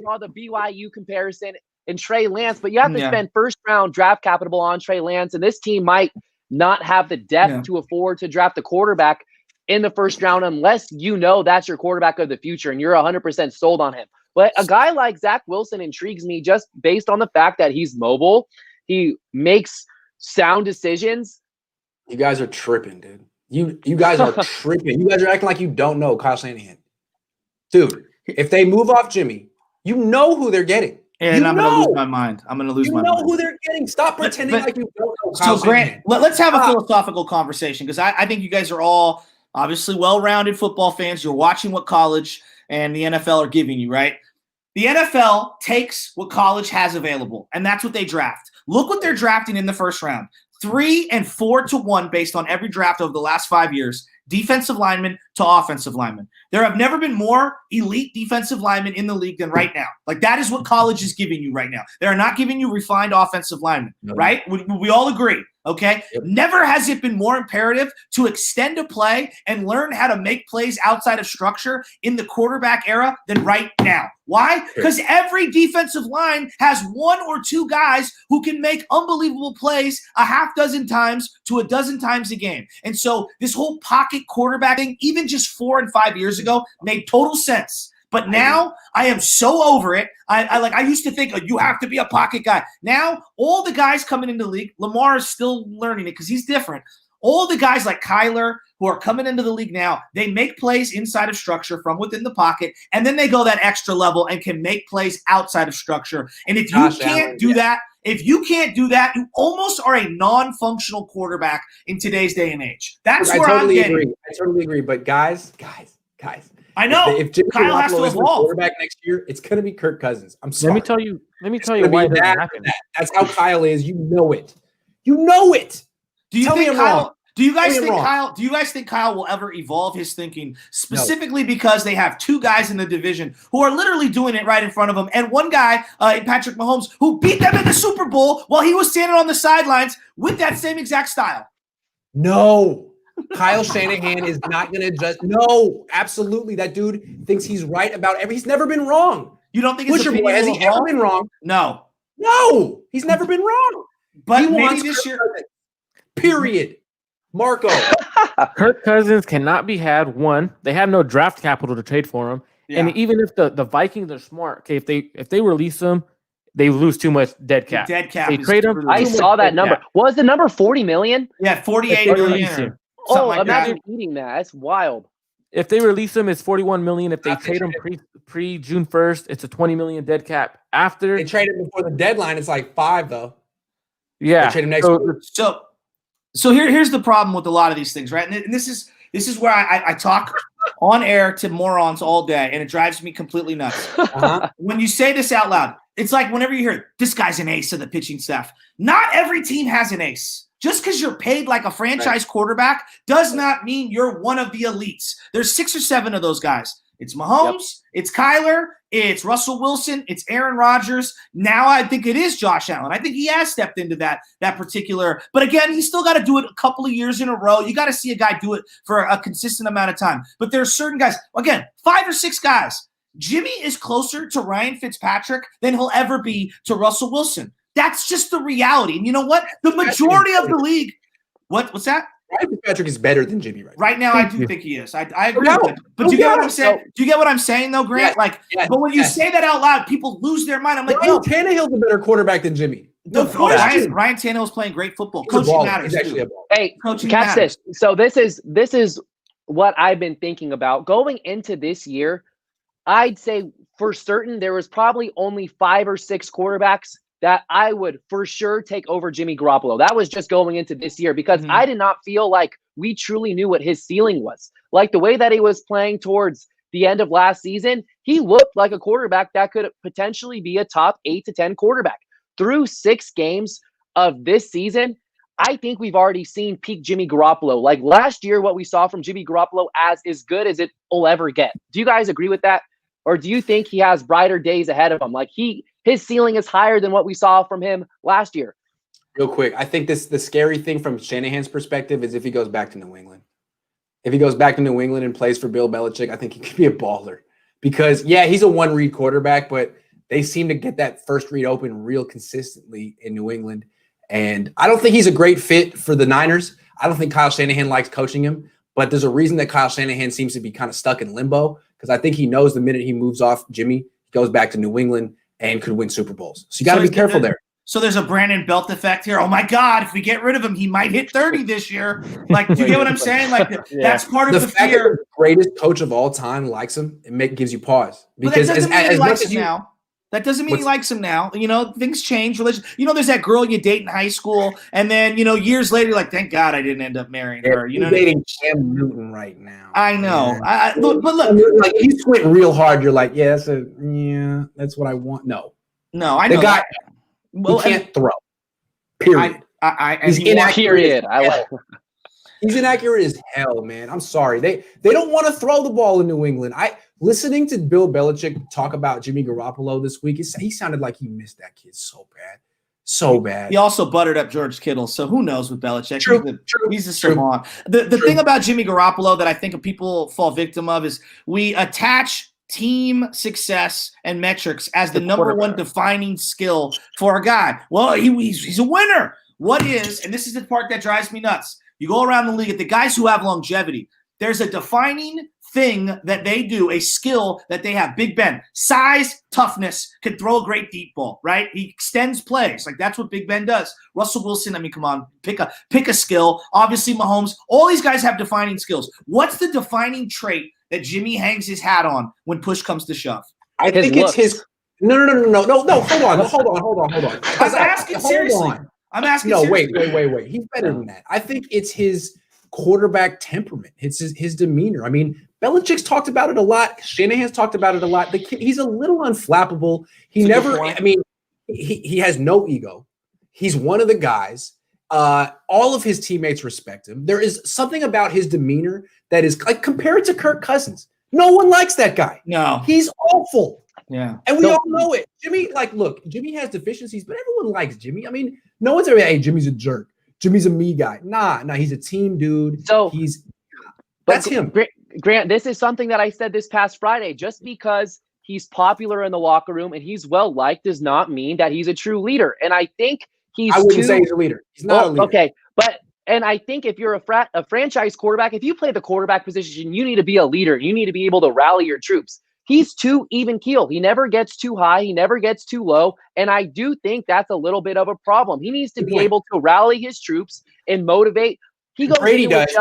draw the BYU comparison in Trey Lance, but you have to spend first round draft capital on Trey Lance, and this team might not have the depth to afford to draft a quarterback in the first round unless you know that's your quarterback of the future and you're 100% sold on him. But a guy like Zach Wilson intrigues me just based on the fact that he's mobile. He makes sound decisions. You guys are tripping, dude. You guys are tripping. You guys are acting like you don't know Kyle Shanahan. Dude, if they move off Jimmy, you know who they're getting. And I'm going to lose my mind. I'm going to lose my mind. You know who they're getting. Stop pretending like you don't know Kyle Shanahan. Grant, let's have a philosophical conversation because I think you guys are all obviously well-rounded football fans. You're watching what college and the NFL are giving you, right? The NFL takes what college has available, and that's what they draft. Look what they're drafting in the first round. 3 and 4 to 1 based on every draft over the last 5 years. Defensive linemen, to offensive linemen. There have never been more elite defensive linemen in the league than right now. Like, that is what college is giving you right now. They're not giving you refined offensive linemen, right? We all agree, okay? Yep. Never has it been more imperative to extend a play and learn how to make plays outside of structure in the quarterback era than right now. Why? Because every defensive line has one or two guys who can make unbelievable plays a half dozen times to a dozen times a game. And so this whole pocket quarterback thing, even just 4 and 5 years ago, made total sense. But now I am so over it. I used to think, you have to be a pocket guy. Now all the guys coming into the league, Lamar is still learning it because he's different. All the guys like Kyler who are coming into the league now, they make plays inside of structure from within the pocket, and then they go that extra level and can make plays outside of structure. And if you can't do that, you almost are a non-functional quarterback in today's day and age. That's where I'm getting. I totally agree. But guys. I know. If Jimmy Kyle has to Garoppolo is the evolve. quarterback next year, it's going to be Kirk Cousins. I'm sorry. Let me tell you why it doesn't happen. That's how Kyle is. You know it. You know it. Do you Tell think me I'm Kyle? wrong. Do you guys think Kyle? Do you guys think Kyle will ever evolve his thinking specifically because they have two guys in the division who are literally doing it right in front of him, and one guy, Patrick Mahomes, who beat them in the Super Bowl while he was standing on the sidelines with that same exact style? No. Kyle Shanahan is not going to just – no, absolutely. That dude thinks he's right about everything. He's never been wrong. You don't think it's Boy, has he ever been wrong? No. No, he's never been wrong. But maybe this year – period. Marco. Kirk Cousins cannot be had. One, they have no draft capital to trade for him. Yeah. And even if the Vikings are smart, okay, if they release him, they lose too much dead cap. The dead cap. They trade him. I saw that number. Cap. Was the number 40 million? Yeah, 48 million. Imagine eating that. That's wild. If they release him, it's 41 million. If they trade him pre June 1st, it's a 20 million dead cap. After they trade him before the deadline, it's like 5 though. Yeah. They trade him next week. So here's the problem with a lot of these things, right? And this is where I talk on air to morons all day, and it drives me completely nuts. When you say this out loud, it's like whenever you hear this guy's an ace of the pitching staff. Not every team has an ace. Just because you're paid like a franchise quarterback does not mean you're one of the elites. There's 6 or 7 of those guys. It's Mahomes, it's Kyler, it's Russell Wilson, it's Aaron Rodgers. Now I think it is Josh Allen. I think he has stepped into that particular. But again, he's still got to do it a couple of years in a row. You got to see a guy do it for a consistent amount of time. But there's certain guys, again, 5 or 6 guys. Jimmy is closer to Ryan Fitzpatrick than he'll ever be to Russell Wilson. That's just the reality. And you know what? The majority of the league. What's that? Ryan Fitzpatrick is better than Jimmy right now. I do think he is. I agree with it. But do you get what I'm saying? Do you get what I'm saying, though, Grant? But when you say that out loud, people lose their mind. I'm like, no, Tannehill's a better quarterback than Jimmy. Ryan Tannehill's playing great football. Coaching matters. Hey, catch this. So this is what I've been thinking about going into this year. I'd say for certain there was probably only 5 or 6 quarterbacks that I would for sure take over Jimmy Garoppolo. That was just going into this year because I did not feel like we truly knew what his ceiling was. Like the way that he was playing towards the end of last season, he looked like a quarterback that could potentially be a top 8 to 10 quarterback. Through 6 games of this season, I think we've already seen peak Jimmy Garoppolo. Like last year, what we saw from Jimmy Garoppolo as good as it will ever get. Do you guys agree with that? Or do you think he has brighter days ahead of him? Like his ceiling is higher than what we saw from him last year. Real quick, I think the scary thing from Shanahan's perspective is if he goes back to New England. If he goes back to New England and plays for Bill Belichick, I think he could be a baller. Because, yeah, he's a one-read quarterback, but they seem to get that first read open real consistently in New England. And I don't think he's a great fit for the Niners. I don't think Kyle Shanahan likes coaching him. But there's a reason that Kyle Shanahan seems to be kind of stuck in limbo because I think he knows the minute he moves off Jimmy, he goes back to New England and could win Super Bowls. So you got to be careful there. So there's a Brandon Belt effect here. Oh, my God, if we get rid of him, he might hit 30 this year. Like, do you get what I'm saying? Like, that's part of the fact fear. That the greatest coach of all time likes him, it gives you pause. Because that doesn't mean he likes him now. That doesn't mean he likes him now. You know, things change. There's that girl you date in high school, and then, years later, you're like, thank God I didn't end up marrying her. You're dating Cam Newton right now. I know. But look. Like, he squint real hard. You're like, that's what I want. No, I know. The guy he can't throw. Period. He's inaccurate. Period. He's inaccurate as hell, man. I'm sorry. They don't want to throw the ball in New England. Listening to Bill Belichick talk about Jimmy Garoppolo this week, he sounded like he missed that kid so bad. So bad. He also buttered up George Kittle, so who knows with Belichick? True. He's a savant. The thing about Jimmy Garoppolo that I think people fall victim of is we attach team success and metrics as the number one defining skill for a guy. Well, he's a winner. What is, and this is the part that drives me nuts, you go around the league at the guys who have longevity, there's a defining thing that they do, a skill that they have. Big Ben, size, toughness, can throw a great deep ball, right? He extends plays. Like, that's what Big Ben does. Russell Wilson, I mean, come on, pick a skill. Obviously, Mahomes, all these guys have defining skills. What's the defining trait that Jimmy hangs his hat on when push comes to shove? I think it's his – no. Hold on. I'm asking seriously. I'm asking seriously. Wait. He's better than that. I think it's his quarterback temperament. It's his demeanor. I mean, Belichick's talked about it a lot. Shanahan's talked about it a lot. The kid, he's a little unflappable. He has no ego. He's one of the guys. All of his teammates respect him. There is something about his demeanor that is like, compare it to Kirk Cousins. No one likes that guy. No. He's awful. Yeah. And we all know it. Jimmy, Jimmy has deficiencies, but everyone likes Jimmy. I mean, no one's ever, hey, Jimmy's a jerk. Jimmy's a me guy. Nah, he's a team dude. So that's him. Grant, this is something that I said this past Friday. Just because he's popular in the locker room and he's well liked does not mean that he's a true leader. And I think I wouldn't say he's a leader. He's not a leader. Okay, and I think if you're a franchise quarterback, if you play the quarterback position, you need to be a leader. You need to be able to rally your troops. He's too even keel. He never gets too high. He never gets too low. And I do think that's a little bit of a problem. He needs to be able to rally his troops and motivate. Brady does.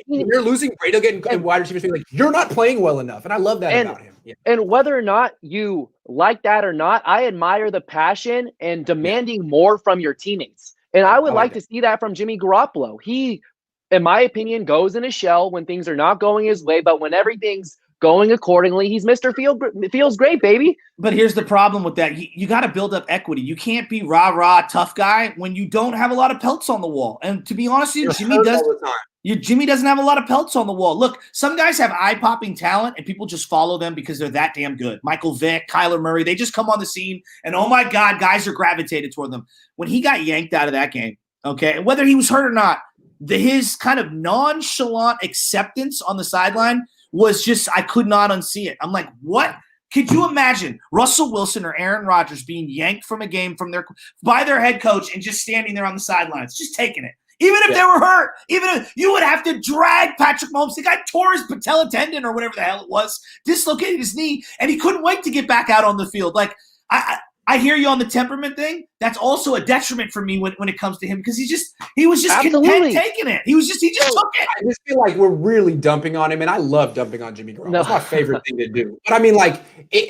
You're losing. Brady getting wide receivers being like, you're not playing well enough. And I love that about him. Yeah. And whether or not you like that or not, I admire the passion and demanding more from your teammates. And I would like to see that from Jimmy Garoppolo. He, in my opinion, goes in a shell when things are not going his way, but when everything's going accordingly, he's Mr. Feels great, baby. But here's the problem with that. You got to build up equity. You can't be rah-rah tough guy when you don't have a lot of pelts on the wall. And to be honest with you, Jimmy doesn't have a lot of pelts on the wall. Look, some guys have eye-popping talent, and people just follow them because they're that damn good. Michael Vick, Kyler Murray, they just come on the scene, and oh my God, guys are gravitated toward them. When he got yanked out of that game, okay, and whether he was hurt or not, his kind of nonchalant acceptance on the sideline was just, I could not unsee it. I'm like, what? Could you imagine Russell Wilson or Aaron Rodgers being yanked from a game by their head coach and just standing there on the sidelines, just taking it? Even if they were hurt, even if you would have to drag Patrick Mahomes. The guy tore his patella tendon or whatever the hell it was, dislocated his knee, and he couldn't wait to get back out on the field. Like, I hear you on the temperament thing. That's also a detriment for me when it comes to him because he was just content taking it. He just took it. I just feel like we're really dumping on him, and I love dumping on Jimmy Garoppolo. It's my favorite thing to do. But I mean,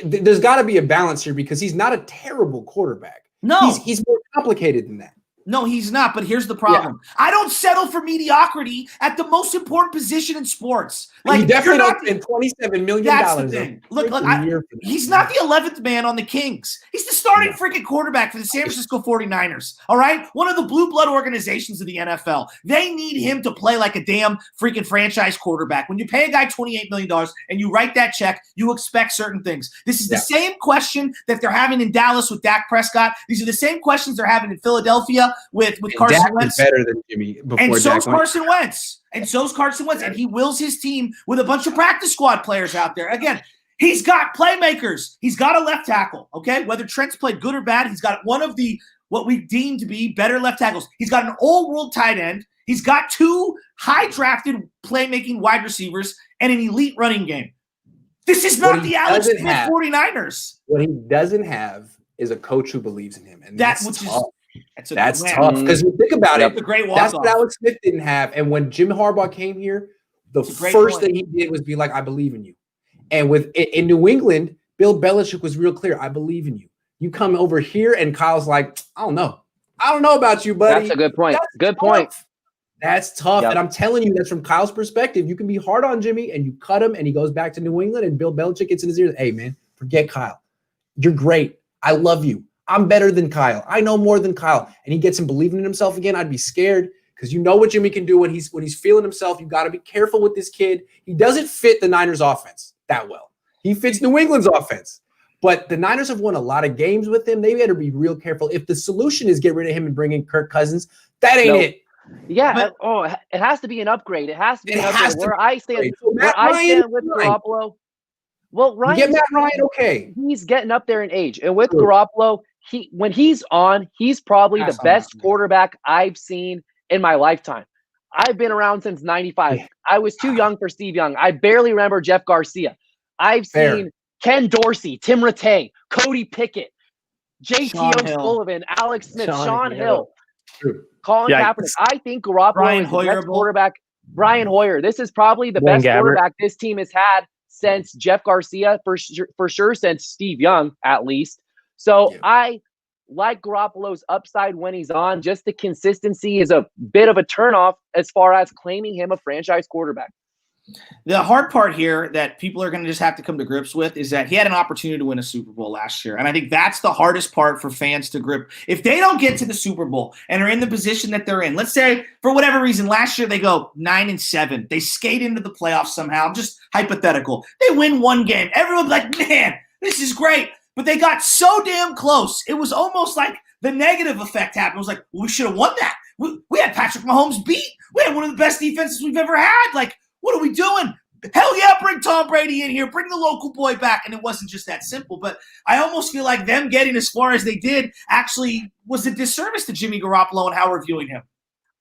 there's got to be a balance here because he's not a terrible quarterback. No, he's more complicated than that. No, he's not. But here's the problem. Yeah. I don't settle for mediocrity at the most important position in sports. Like, you definitely don't spend $27 million. That's the thing. Look, he's not the 11th man on the Kings. He's the starting freaking quarterback for the San Francisco 49ers. All right? One of the blue blood organizations of the NFL. They need him to play like a damn freaking franchise quarterback. When you pay a guy $28 million and you write that check, you expect certain things. This is the same question that they're having in Dallas with Dak Prescott. These are the same questions they're having in Philadelphia with Carson Wentz. Better than Jimmy before and so's Carson Wentz. And so's Carson Wentz. And he wills his team with a bunch of practice squad players out there. Again, he's got playmakers. He's got a left tackle, okay? Whether Trent's played good or bad, he's got one of the what we deem to be better left tackles. He's got an all-world tight end. He's got two high-drafted playmaking wide receivers and an elite running game. This is not the Alex Smith 49ers. What he doesn't have is a coach who believes in him. And that's tough. That's tough because you think about it. That's what Alex Smith didn't have. And when Jim Harbaugh came here, the first thing he did was be like, I believe in you. And in New England, Bill Belichick was real clear. I believe in you. You come over here and Kyle's like, I don't know about you, buddy. That's a good point. Good point. That's tough. Yep. And I'm telling you, that's from Kyle's perspective. You can be hard on Jimmy and you cut him and he goes back to New England and Bill Belichick gets in his ear. Hey, man, forget Kyle. You're great. I love you. I'm better than Kyle. I know more than Kyle. And he gets him believing in himself again. I'd be scared because you know what Jimmy can do when he's feeling himself. You got to be careful with this kid. He doesn't fit the Niners offense that well. He fits New England's offense. But the Niners have won a lot of games with him. They better be real careful. If the solution is get rid of him and bring in Kirk Cousins, that ain't it. Yeah, it has to be an upgrade. It has to be an upgrade. Where I stand with Garoppolo. Well, Ryan, you get Matt Ryan, okay. He's getting up there in age. And with Garoppolo, when he's on, he's probably the best quarterback I've seen in my lifetime. I've been around since 95. Yeah. I was too young for Steve Young. I barely remember Jeff Garcia. I've seen Ken Dorsey, Tim Rattay, Cody Pickett, JT O'Sullivan, Alex Smith, Sean Hill, Colin Kaepernick. I think Garoppolo is the best quarterback. Brian Hoyer. This is probably the best quarterback this team has had since Jeff Garcia, for sure, since Steve Young, at least. So I like Garoppolo's upside when he's on. Just the consistency is a bit of a turnoff as far as claiming him a franchise quarterback. The hard part here that people are going to just have to come to grips with is that he had an opportunity to win a Super Bowl last year. And I think that's the hardest part for fans to grip. If they don't get to the Super Bowl and are in the position that they're in, let's say for whatever reason, last year they go 9-7. They skate into the playoffs somehow, just hypothetical. They win one game. Everyone's like, man, this is great. But they got so damn close. It was almost like the negative effect happened. It was like, well, we should have won that. We had Patrick Mahomes beat. We had one of the best defenses we've ever had. Like, what are we doing? Hell yeah, bring Tom Brady in here. Bring the local boy back. And it wasn't just that simple. But I almost feel like them getting as far as they did actually was a disservice to Jimmy Garoppolo and how we're viewing him.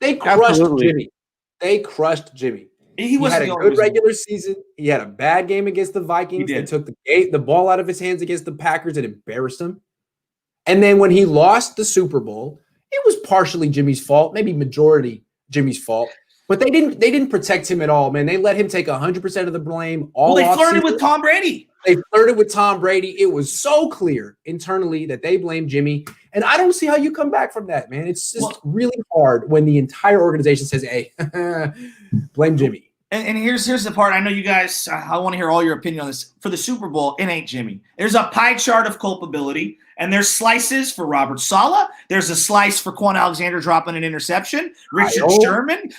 They crushed Jimmy. They crushed Jimmy. He had a good regular season. He had a bad game against the Vikings. They took the ball out of his hands against the Packers and embarrassed him. And then when he lost the Super Bowl, it was partially Jimmy's fault, maybe majority Jimmy's fault. But they didn't protect him at all, man. They let him take 100% of the blame. They flirted with Tom Brady. They flirted with Tom Brady. It was so clear internally that they blamed Jimmy. And I don't see how you come back from that, man. It's just really hard when the entire organization says, hey, blame Jimmy. And here's the part. I know you guys, I want to hear all your opinion on this. For the Super Bowl, it ain't Jimmy. There's a pie chart of culpability, and there's slices for Robert Saleh. There's a slice for Quan Alexander dropping an interception. Richard Sherman.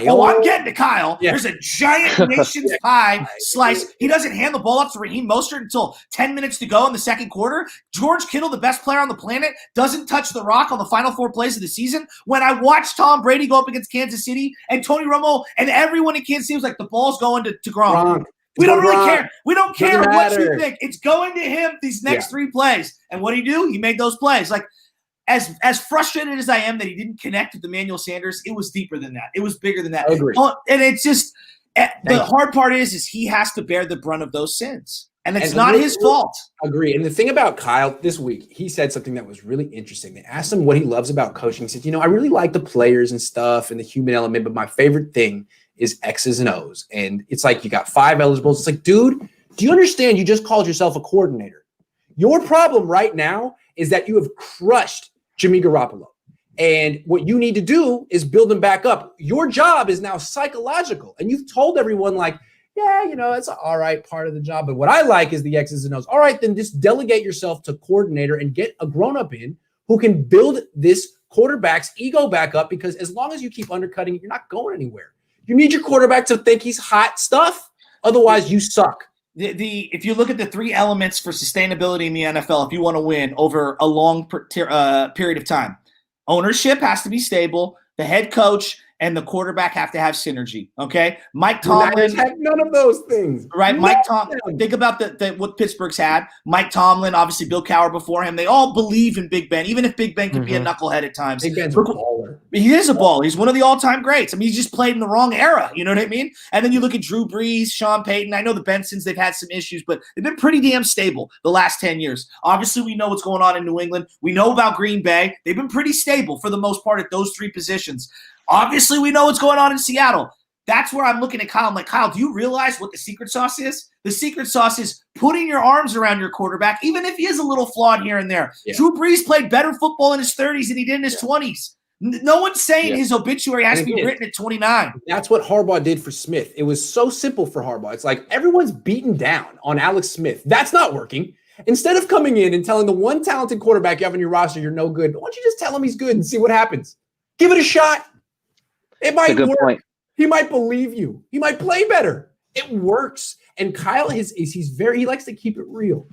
Oh, I'm getting to Kyle. Yeah. There's a giant nation's pie slice. He doesn't hand the ball up to Raheem Mostert until 10 minutes to go in the second quarter. George Kittle, the best player on the planet, doesn't touch the rock on the final 4 plays of the season. When I watched Tom Brady go up against Kansas City and Tony Romo and everyone in Kansas City was like, the ball's going to Gronk. We don't really care. We don't care what you think. It's going to him these next 3 plays. And what did he do? He made those plays. Like, as frustrated as I am that he didn't connect with Emmanuel Sanders, it was deeper than that. It was bigger than that. And it's just the hard part is he has to bear the brunt of those sins. And it's not his fault. Agree. And the thing about Kyle this week, he said something that was really interesting. They asked him what he loves about coaching. He said, I really like the players and stuff and the human element, but my favorite thing is X's and O's. And it's like you got 5 eligibles. It's like, dude, do you understand you just called yourself a coordinator? Your problem right now is that you have crushed Jimmy Garoppolo. And what you need to do is build him back up. Your job is now psychological. And you've told everyone like, it's an all right part of the job. But what I like is the X's and O's. All right, then just delegate yourself to coordinator and get a grown-up in who can build this quarterback's ego back up, because as long as you keep undercutting it, you're not going anywhere. You need your quarterback to think he's hot stuff. Otherwise, you suck. If you look at the 3 elements for sustainability in the NFL, if you want to win over a long period of time, ownership has to be stable, the head coach and the quarterback have to have synergy. Okay, Mike Tomlin had none of those things. Right, Mike Tomlin. Think about what Pittsburgh's had. Mike Tomlin, obviously Bill Cowher before him. They all believe in Big Ben, even if Big Ben can be a knucklehead at times. Big Ben's a baller. He is a baller. He's one of the all-time greats. I mean, he's just played in the wrong era. You know what I mean? And then you look at Drew Brees, Sean Payton. I know the Bensons, they've had some issues, but they've been pretty damn stable the last 10 years. Obviously, we know what's going on in New England. We know about Green Bay. They've been pretty stable for the most part at those 3 positions. Obviously, we know what's going on in Seattle. That's where I'm looking at Kyle. I'm like, Kyle, do you realize what the secret sauce is? The secret sauce is putting your arms around your quarterback, even if he is a little flawed here and there. Yeah. Drew Brees played better football in his 30s than he did in his 20s. No one's saying his obituary has to be written at 29. That's what Harbaugh did for Smith. It was so simple for Harbaugh. It's like everyone's beaten down on Alex Smith. That's not working. Instead of coming in and telling the one talented quarterback you have on your roster you're no good, why don't you just tell him he's good and see what happens? Give it a shot. It might That's a good work. point. He might believe you. He might play better. It works. And Kyle he likes to keep it real.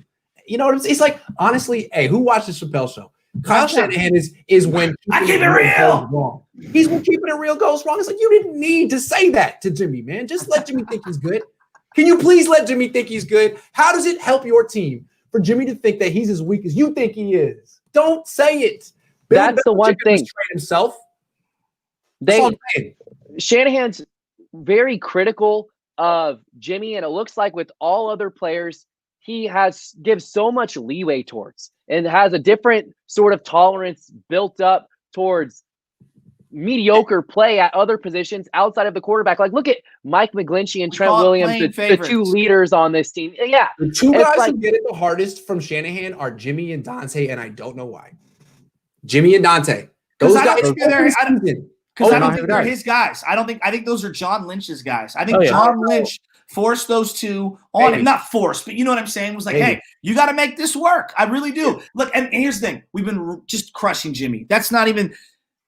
You know what I'm saying? It's like, honestly, hey, who watched the Chappelle show? Kyle Shanahan is when I keep it real. goes wrong. He's when keeping it real goes wrong. It's like, you didn't need to say that to Jimmy, man. Just let Jimmy think he's good. Can you please let Jimmy think he's good? How does it help your team for Jimmy to think that he's as weak as you think he is? Don't say it. That's the one thing. Himself. Shanahan's very critical of Jimmy, and it looks like with all other players, he gives so much leeway towards and has a different sort of tolerance built up towards mediocre play at other positions outside of the quarterback. Like, look at Mike McGlinchey and Trent Williams, the two leaders on this team. Yeah. The two guys who get it the hardest from Shanahan are Jimmy and Dante, and I don't know why. Jimmy and Dante. Those guys. Because I don't think they're his guys. I think those are John Lynch's guys. I think John Lynch forced those two on him. Not forced, but you know what I'm saying? Was like, hey, you got to make this work. I really do. Look, and here's the thing. We've been just crushing Jimmy. That's not even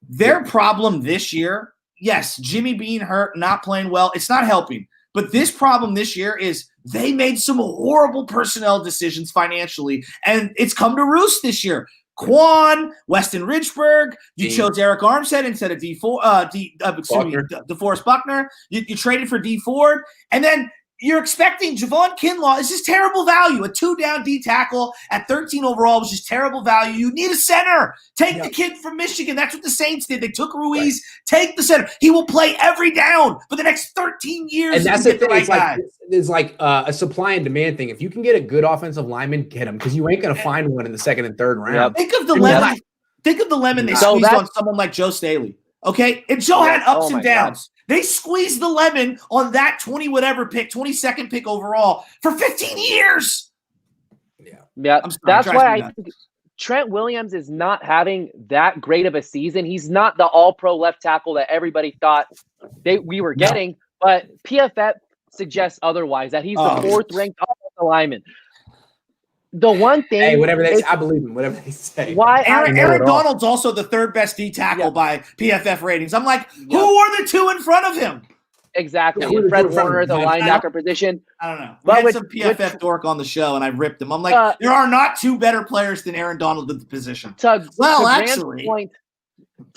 their problem this year. Yes, Jimmy being hurt, not playing well, it's not helping. But this problem this year is they made some horrible personnel decisions financially, and it's come to roost this year. Cohn, Weston Richburg, you chose Eric Armstead instead of DeForest Buckner. You traded for D Ford, and then you're expecting Javon Kinlaw is just terrible value. A 2-down D tackle at 13 overall was just terrible value. You need a center. Take the kid from Michigan. That's what the Saints did. They took Ruiz. Take the center. He will play every down for the next 13 years. And that's the thing. It's like a supply and demand thing. If you can get a good offensive lineman, get him, because you ain't going to find one in the second and third round. Think of the lemon. Think of the lemon they squeezed on someone like Joe Staley. Okay, and Joe had ups and downs. They squeezed the lemon on that 22nd pick overall for 15 years. Yeah. That's why I think Trent Williams is not having that great of a season. He's not the all-pro left tackle that everybody thought we were getting, but PFF suggests otherwise, that he's the fourth-ranked offensive lineman. The one thing, hey, whatever they say, I believe him. Whatever they say. Why Aaron Donald's also the third best D tackle by PFF ratings. I'm like, who are the two in front of him? Exactly. Fred Warner, the linebacker position. I don't know. We had some PFF dork on the show, and I ripped him. I'm like, there are not two better players than Aaron Donald at the position. To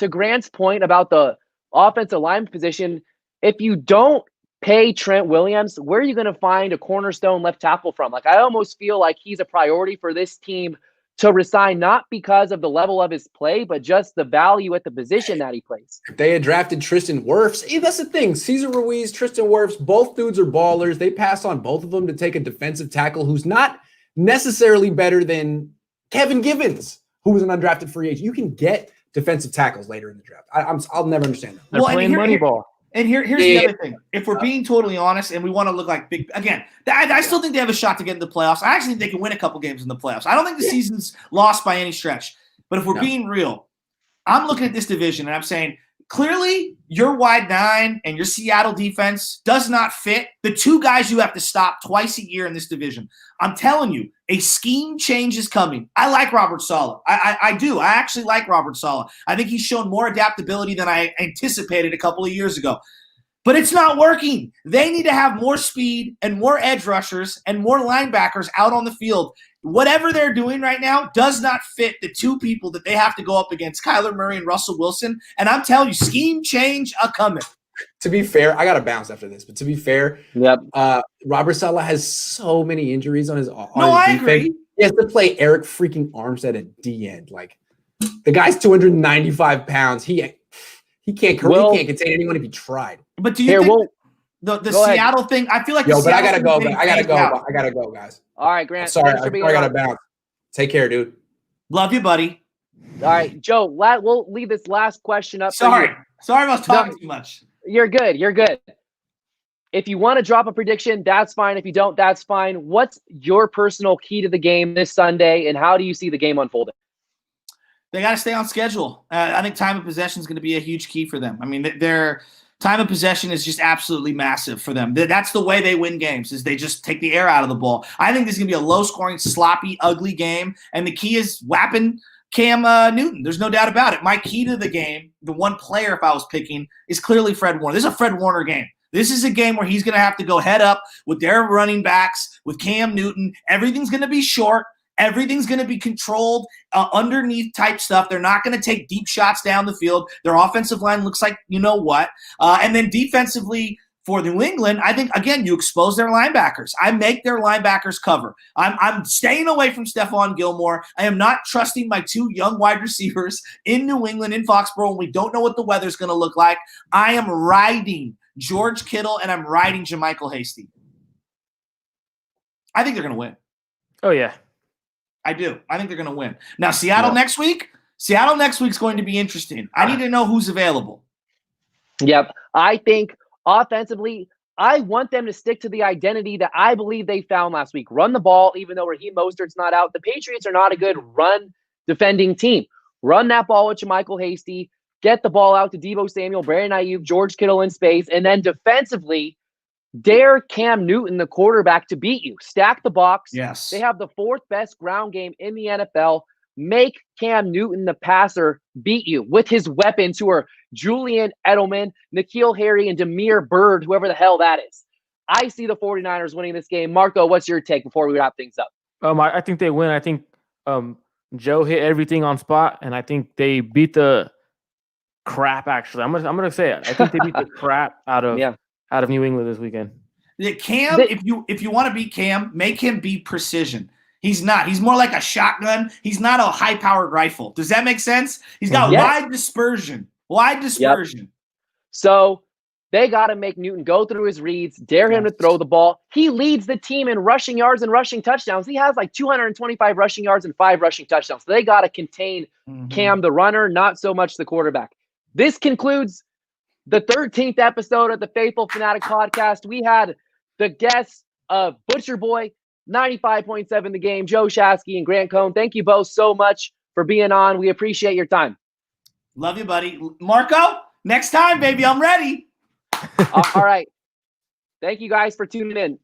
Grant's point about the offensive line position, if you don't pay Trent Williams, where are you going to find a cornerstone left tackle from? Like, I almost feel like he's a priority for this team to resign, not because of the level of his play, but just the value at the position that he plays. They had drafted Tristan Wirfs. That's the thing. Cesar Ruiz, Tristan Wirfs, both dudes are ballers. They passed on both of them to take a defensive tackle who's not necessarily better than Kevin Givens, who was an undrafted free agent. You can get defensive tackles later in the draft. I'll never understand that. They're playing money ball. And here's the other thing. If we're being totally honest and we want to look like big – again, I still think they have a shot to get into the playoffs. I actually think they can win a couple games in the playoffs. I don't think the season's lost by any stretch. But if we're being real, I'm looking at this division and I'm saying clearly your wide nine and your Seattle defense does not fit the two guys you have to stop twice a year in this division. I'm telling you, a scheme change is coming. I like Robert Saleh. I do. I actually like Robert Saleh. I think he's shown more adaptability than I anticipated a couple of years ago. But it's not working. They need to have more speed and more edge rushers and more linebackers out on the field. Whatever they're doing right now does not fit the two people that they have to go up against, Kyler Murray and Russell Wilson. And I'm telling you, scheme change a-coming. To be fair, I got to bounce after this, but to be fair, Robert Saleh has so many injuries on his defense. I agree. He has to play Eric freaking Armstead at D-end. Like, the guy's 295 pounds. He can't contain anyone if he tried. But do you think the Seattle thing? I feel like but I gotta go. I gotta go, guys. All right, Grant. Sorry, I gotta bounce. Take care, dude. Love you, buddy. All right, Joe. We'll leave this last question up. Sorry about talking too much. You're good. If you want to drop a prediction, that's fine. If you don't, that's fine. What's your personal key to the game this Sunday, and how do you see the game unfolding? They got to stay on schedule. I think time of possession is going to be a huge key for them. I mean, their time of possession is just absolutely massive for them. That's the way they win games, is they just take the air out of the ball. I think this is going to be a low-scoring, sloppy, ugly game, and the key is weapon Cam Newton. There's no doubt about it. My key to the game, the one player if I was picking, is clearly Fred Warner. This is a Fred Warner game. This is a game where he's going to have to go head up with their running backs, with Cam Newton. Everything's going to be short. Everything's going to be controlled underneath type stuff. They're not going to take deep shots down the field. Their offensive line looks like you know what. And then defensively for New England, I think, again, you expose their linebackers. I make their linebackers cover. I'm staying away from Stephon Gilmore. I am not trusting my two young wide receivers in New England, in Foxborough, and we don't know what the weather's going to look like. I am riding George Kittle, and I'm riding JaMychal Hasty. I think they're going to win. Oh, yeah. I do. I think they're going to win. Now, Seattle next week? Seattle next week's going to be interesting. I need to know who's available. Yep. I think offensively, I want them to stick to the identity that I believe they found last week. Run the ball, even though Raheem Mostert's not out. The Patriots are not a good run defending team. Run that ball with JaMychal Hasty. Get the ball out to Deebo Samuel, Brandon Ayuk, George Kittle in space. And then defensively, dare Cam Newton, the quarterback, to beat you. Stack the box. Yes. They have the fourth best ground game in the NFL. Make Cam Newton, the passer, beat you with his weapons, who are Julian Edelman, N'Keal Harry, and Damiere Byrd, whoever the hell that is. I see the 49ers winning this game. Marco, what's your take before we wrap things up? I think they win. I think Joe hit everything on spot, and I think they beat the crap. Actually, I'm gonna say it. I think they beat the crap out of New England this weekend. Cam, if you want to beat Cam, make him be precision. He's not. He's more like a shotgun. He's not a high-powered rifle. Does that make sense? He's got wide dispersion. Yep. So they got to make Newton go through his reads, dare him to throw the ball. He leads the team in rushing yards and rushing touchdowns. He has like 225 rushing yards and 5 rushing touchdowns. So they got to contain Cam, the runner, not so much the quarterback. This concludes the 13th episode of the Faithful Fanatic Podcast. We had the guests of Butcher Boy, 95.7 The Game, Joe Shasky and Grant Cohn. Thank you both so much for being on. We appreciate your time. Love you, buddy. Marco, next time, baby, I'm ready. All right. Thank you guys for tuning in.